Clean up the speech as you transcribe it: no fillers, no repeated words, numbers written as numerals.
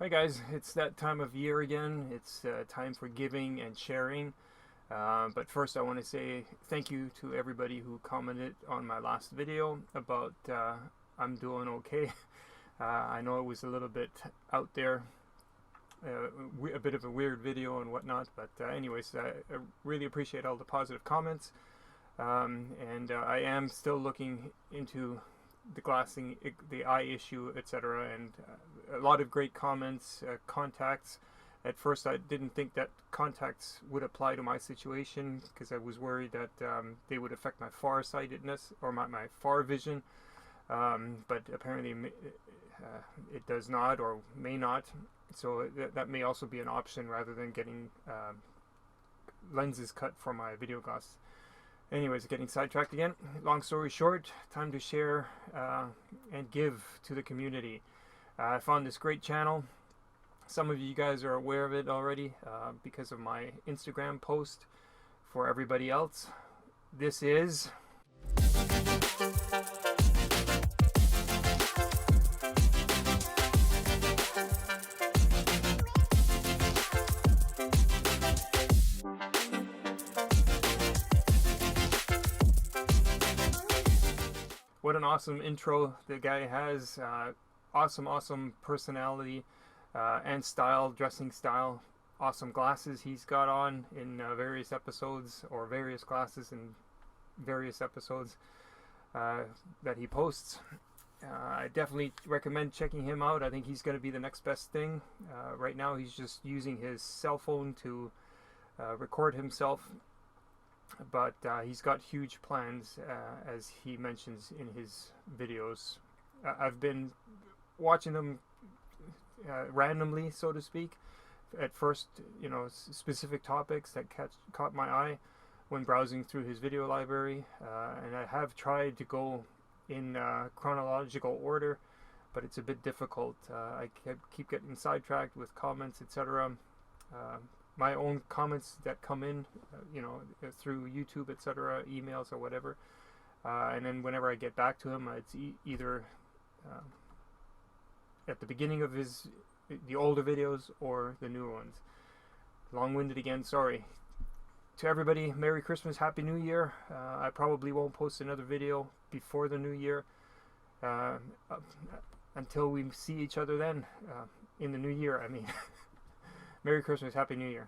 Hi guys, it's that time of year again. It's time for giving and sharing. But first I want to say thank you to everybody who commented on my last video about I'm doing okay. I know it was a little bit out there, a bit of a weird video and whatnot, but anyways, I really appreciate all the positive comments. And I am still looking into the glassing, the eye issue, etc., and a lot of great comments, contacts. At first I didn't think that contacts would apply to my situation because I was worried that they would affect my far-sightedness or my far vision, but apparently it does not or may not, so that may also be an option rather than getting lenses cut for my video glass. Anyways, getting sidetracked again. Long story short, time to share and give to the community. I found this great channel. Some of you guys are aware of it already because of my Instagram post. For everybody else, this is what an awesome intro the guy has. Awesome personality and style, dressing style. Awesome glasses he's got on in various episodes, or various glasses in various episodes that he posts. I definitely recommend checking him out. I think he's going to be the next best thing. Right now he's just using his cell phone to record himself, but he's got huge plans, as he mentions in his videos. I've been watching them randomly, so to speak. At first, you know, specific topics that caught my eye when browsing through his video library, and I have tried to go in chronological order, but it's a bit difficult. I keep getting sidetracked with comments, etc. My own comments that come in, you know, through YouTube, etc., emails or whatever, and then whenever I get back to him, it's either at the beginning of the older videos or the newer ones. Long-winded again, sorry. To everybody, Merry Christmas, Happy New Year. I probably won't post another video before the new year, until we see each other then, in the new year, I mean. Merry Christmas, Happy New Year.